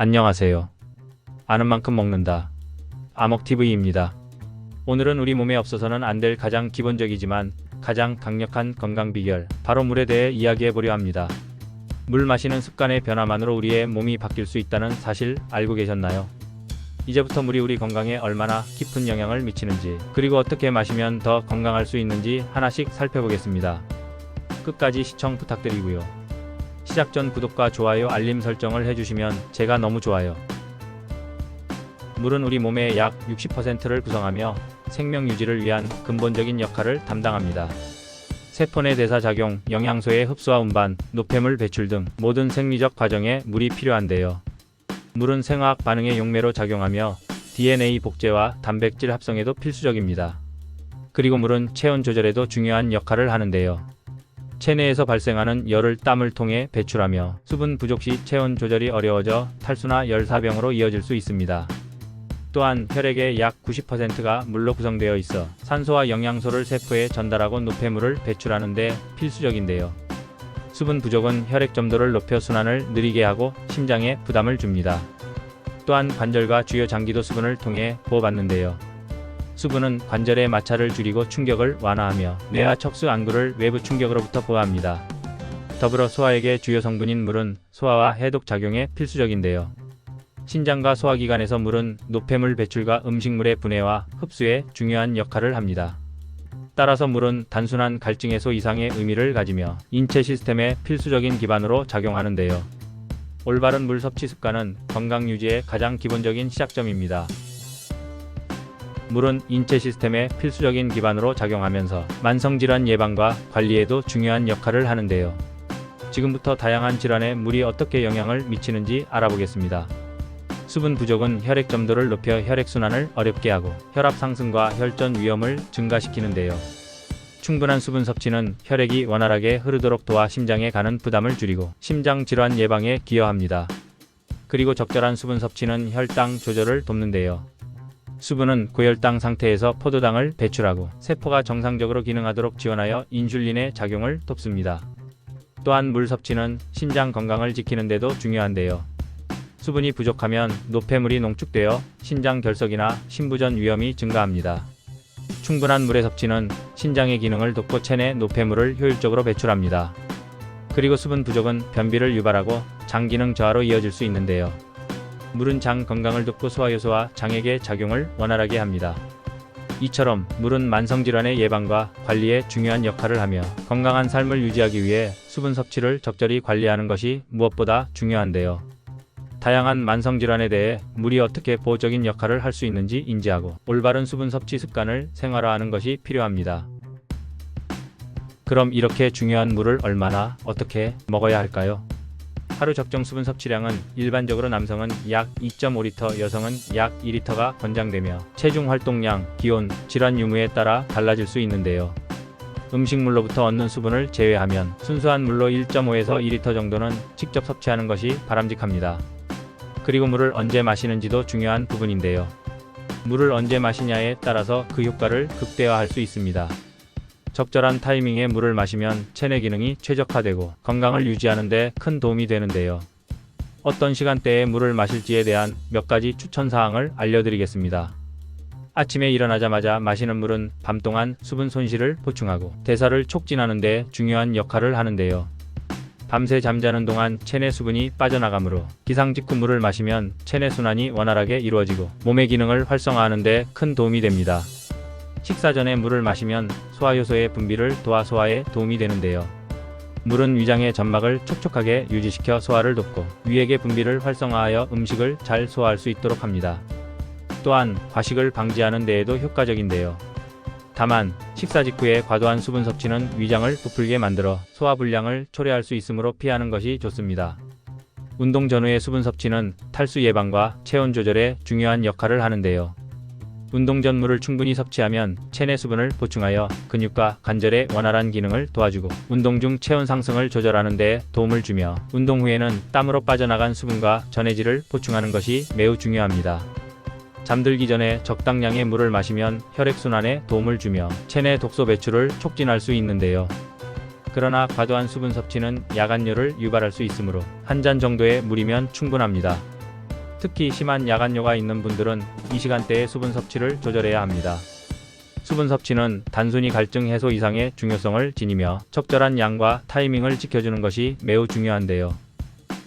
안녕하세요. 아는 만큼 먹는다. 아먹TV입니다. 오늘은 우리 몸에 없어서는 안 될 가장 기본적이지만 가장 강력한 건강 비결, 바로 물에 대해 이야기해 보려 합니다. 물 마시는 습관의 변화만으로 우리의 몸이 바뀔 수 있다는 사실 알고 계셨나요? 이제부터 물이 우리 건강에 얼마나 깊은 영향을 미치는지, 그리고 어떻게 마시면 더 건강할 수 있는지 하나씩 살펴보겠습니다. 끝까지 시청 부탁드리고요. 시작 전 구독과 좋아요, 알림 설정을 해주시면 제가 너무 좋아요. 물은 우리 몸의 약 60%를 구성하며 생명 유지를 위한 근본적인 역할을 담당합니다. 세포 내 대사작용, 영양소의 흡수와 운반, 노폐물 배출 등 모든 생리적 과정에 물이 필요한데요. 물은 생화학 반응의 용매로 작용하며 DNA 복제와 단백질 합성에도 필수적입니다. 그리고 물은 체온 조절에도 중요한 역할을 하는데요. 체내에서 발생하는 열을 땀을 통해 배출하며 수분 부족 시 체온 조절이 어려워져 탈수나 열사병으로 이어질 수 있습니다. 또한 혈액의 약 90%가 물로 구성되어 있어 산소와 영양소를 세포에 전달하고 노폐물을 배출하는 데 필수적인데요. 수분 부족은 혈액 점도를 높여 순환을 느리게 하고 심장에 부담을 줍니다. 또한 관절과 주요 장기도 수분을 통해 보호받는데요. 수분은 관절의 마찰을 줄이고 충격을 완화하며 뇌와 척수 안구를 외부 충격으로부터 보호합니다. 더불어 소화액의 주요 성분인 물은 소화와 해독 작용에 필수적인데요. 신장과 소화기관에서 물은 노폐물 배출과 음식물의 분해와 흡수에 중요한 역할을 합니다. 따라서 물은 단순한 갈증 해소 이상의 의미를 가지며 인체 시스템의 필수적인 기반으로 작용하는데요. 올바른 물 섭취 습관은 건강 유지의 가장 기본적인 시작점입니다. 물은 인체 시스템의 필수적인 기반으로 작용하면서 만성질환 예방과 관리에도 중요한 역할을 하는데요. 지금부터 다양한 질환에 물이 어떻게 영향을 미치는지 알아보겠습니다. 수분 부족은 혈액 점도를 높여 혈액순환을 어렵게 하고 혈압 상승과 혈전 위험을 증가시키는데요. 충분한 수분 섭취는 혈액이 원활하게 흐르도록 도와 심장에 가는 부담을 줄이고 심장 질환 예방에 기여합니다. 그리고 적절한 수분 섭취는 혈당 조절을 돕는데요. 수분은 고혈당 상태에서 포도당을 배출하고 세포가 정상적으로 기능하도록 지원하여 인슐린의 작용을 돕습니다. 또한 물 섭취는 신장 건강을 지키는 데도 중요한데요. 수분이 부족하면 노폐물이 농축되어 신장 결석이나 신부전 위험이 증가합니다. 충분한 물의 섭취는 신장의 기능을 돕고 체내 노폐물을 효율적으로 배출합니다. 그리고 수분 부족은 변비를 유발하고 장 기능 저하로 이어질 수 있는데요. 물은 장 건강을 돕고 소화효소와 장액의 작용을 원활하게 합니다. 이처럼 물은 만성질환의 예방과 관리에 중요한 역할을 하며 건강한 삶을 유지하기 위해 수분 섭취를 적절히 관리하는 것이 무엇보다 중요한데요. 다양한 만성질환에 대해 물이 어떻게 보호적인 역할을 할 수 있는지 인지하고 올바른 수분 섭취 습관을 생활화하는 것이 필요합니다. 그럼 이렇게 중요한 물을 얼마나 어떻게 먹어야 할까요? 하루 적정 수분 섭취량은 일반적으로 남성은 약 2.5리터, 여성은 약 2리터가 권장되며 체중 활동량, 기온, 질환 유무에 따라 달라질 수 있는데요. 음식물로부터 얻는 수분을 제외하면 순수한 물로 1.5에서 2리터 정도는 직접 섭취하는 것이 바람직합니다. 그리고 물을 언제 마시는지도 중요한 부분인데요. 물을 언제 마시냐에 따라서 그 효과를 극대화할 수 있습니다. 적절한 타이밍에 물을 마시면 체내 기능이 최적화되고 건강을 유지하는 데 큰 도움이 되는데요. 어떤 시간대에 물을 마실지에 대한 몇 가지 추천 사항을 알려드리겠습니다. 아침에 일어나자마자 마시는 물은 밤 동안 수분 손실을 보충하고 대사를 촉진하는 데 중요한 역할을 하는데요. 밤새 잠자는 동안 체내 수분이 빠져나가므로 기상 직후 물을 마시면 체내 순환이 원활하게 이루어지고 몸의 기능을 활성화하는 데 큰 도움이 됩니다. 식사 전에 물을 마시면 소화효소의 분비를 도와 소화에 도움이 되는데요. 물은 위장의 점막을 촉촉하게 유지시켜 소화를 돕고 위액의 분비를 활성화하여 음식을 잘 소화할 수 있도록 합니다. 또한 과식을 방지하는 데에도 효과적인데요. 다만 식사 직후에 과도한 수분 섭취는 위장을 부풀게 만들어 소화불량을 초래할 수 있으므로 피하는 것이 좋습니다. 운동 전후의 수분 섭취는 탈수 예방과 체온 조절에 중요한 역할을 하는데요. 운동 전 물을 충분히 섭취하면 체내 수분을 보충하여 근육과 관절의 원활한 기능을 도와주고 운동 중 체온 상승을 조절하는 데 도움을 주며 운동 후에는 땀으로 빠져나간 수분과 전해질을 보충하는 것이 매우 중요합니다. 잠들기 전에 적당량의 물을 마시면 혈액순환에 도움을 주며 체내 독소 배출을 촉진할 수 있는데요. 그러나 과도한 수분 섭취는 야간열을 유발할 수 있으므로 한 잔 정도의 물이면 충분합니다. 특히 심한 야간뇨가 있는 분들은 이 시간대에 수분 섭취를 조절해야 합니다. 수분 섭취는 단순히 갈증 해소 이상의 중요성을 지니며 적절한 양과 타이밍을 지켜주는 것이 매우 중요한데요.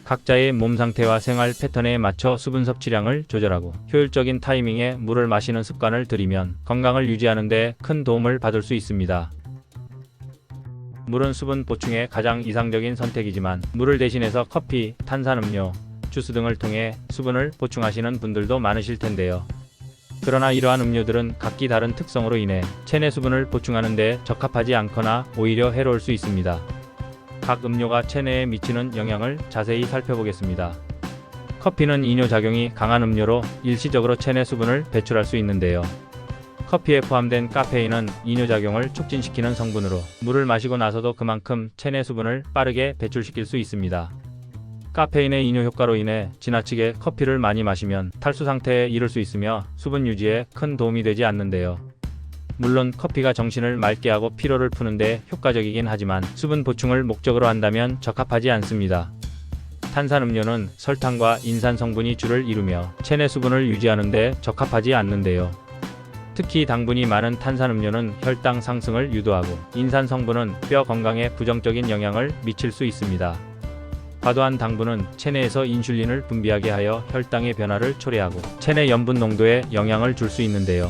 각자의 몸 상태와 생활 패턴에 맞춰 수분 섭취량을 조절하고 효율적인 타이밍에 물을 마시는 습관을 들이면 건강을 유지하는 데 큰 도움을 받을 수 있습니다. 물은 수분 보충에 가장 이상적인 선택이지만 물을 대신해서 커피, 탄산음료, 주스 등을 통해 수분을 보충하시는 분들도 많으실 텐데요. 그러나 이러한 음료들은 각기 다른 특성으로 인해 체내 수분을 보충하는 데 적합하지 않거나 오히려 해로울 수 있습니다. 각 음료가 체내에 미치는 영향을 자세히 살펴보겠습니다. 커피는 이뇨작용이 강한 음료로 일시적으로 체내 수분을 배출할 수 있는데요. 커피에 포함된 카페인은 이뇨작용을 촉진시키는 성분으로 물을 마시고 나서도 그만큼 체내 수분을 빠르게 배출시킬 수 있습니다. 카페인의 이뇨 효과로 인해 지나치게 커피를 많이 마시면 탈수 상태에 이를 수 있으며 수분 유지에 큰 도움이 되지 않는데요. 물론 커피가 정신을 맑게 하고 피로를 푸는데 효과적이긴 하지만 수분 보충을 목적으로 한다면 적합하지 않습니다. 탄산음료는 설탕과 인산 성분이 주를 이루며 체내 수분을 유지하는 데 적합하지 않는데요. 특히 당분이 많은 탄산음료는 혈당 상승을 유도하고 인산 성분은 뼈 건강에 부정적인 영향을 미칠 수 있습니다. 과도한 당분은 체내에서 인슐린을 분비하게 하여 혈당의 변화를 초래하고 체내 염분 농도에 영향을 줄 수 있는데요.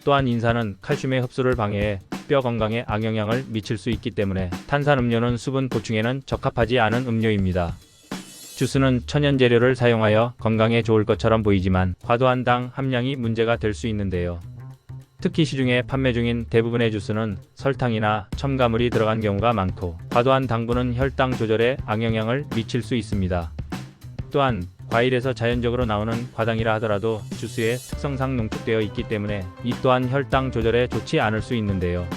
또한 인산은 칼슘의 흡수를 방해해 뼈 건강에 악영향을 미칠 수 있기 때문에 탄산음료는 수분 보충에는 적합하지 않은 음료입니다. 주스는 천연 재료를 사용하여 건강에 좋을 것처럼 보이지만 과도한 당 함량이 문제가 될 수 있는데요. 특히 시중에 판매 중인 대부분의 주스는 설탕이나 첨가물이 들어간 경우가 많고 과도한 당분은 혈당 조절에 악영향을 미칠 수 있습니다. 또한 과일에서 자연적으로 나오는 과당이라 하더라도 주스의 특성상 농축되어 있기 때문에 이 또한 혈당 조절에 좋지 않을 수 있는데요.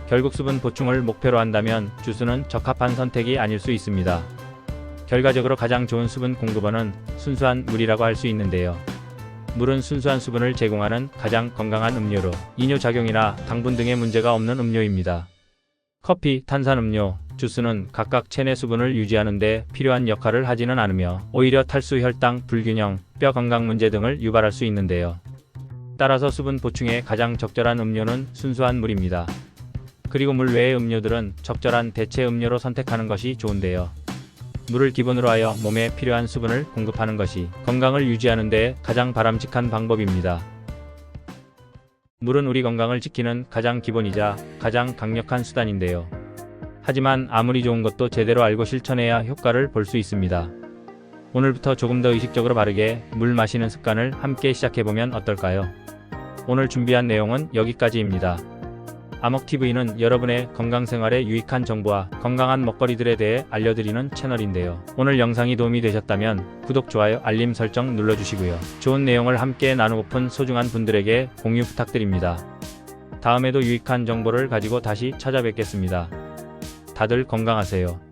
결국 수분 보충을 목표로 한다면 주스는 적합한 선택이 아닐 수 있습니다. 결과적으로 가장 좋은 수분 공급원은 순수한 물이라고 할 수 있는데요. 물은 순수한 수분을 제공하는 가장 건강한 음료로 이뇨작용이나 당분 등의 문제가 없는 음료입니다. 커피, 탄산음료, 주스는 각각 체내 수분을 유지하는 데 필요한 역할을 하지는 않으며 오히려 탈수, 혈당, 불균형, 뼈 건강 문제 등을 유발할 수 있는데요. 따라서 수분 보충에 가장 적절한 음료는 순수한 물입니다. 그리고 물 외의 음료들은 적절한 대체 음료로 선택하는 것이 좋은데요. 물을 기본으로 하여 몸에 필요한 수분을 공급하는 것이 건강을 유지하는 데 가장 바람직한 방법입니다. 물은 우리 건강을 지키는 가장 기본이자 가장 강력한 수단인데요. 하지만 아무리 좋은 것도 제대로 알고 실천해야 효과를 볼 수 있습니다. 오늘부터 조금 더 의식적으로 바르게 물 마시는 습관을 함께 시작해보면 어떨까요? 오늘 준비한 내용은 여기까지입니다. 아먹TV는 여러분의 건강생활에 유익한 정보와 건강한 먹거리들에 대해 알려드리는 채널인데요. 오늘 영상이 도움이 되셨다면 구독, 좋아요, 알림 설정 눌러주시고요. 좋은 내용을 함께 나누고픈 소중한 분들에게 공유 부탁드립니다. 다음에도 유익한 정보를 가지고 다시 찾아뵙겠습니다. 다들 건강하세요.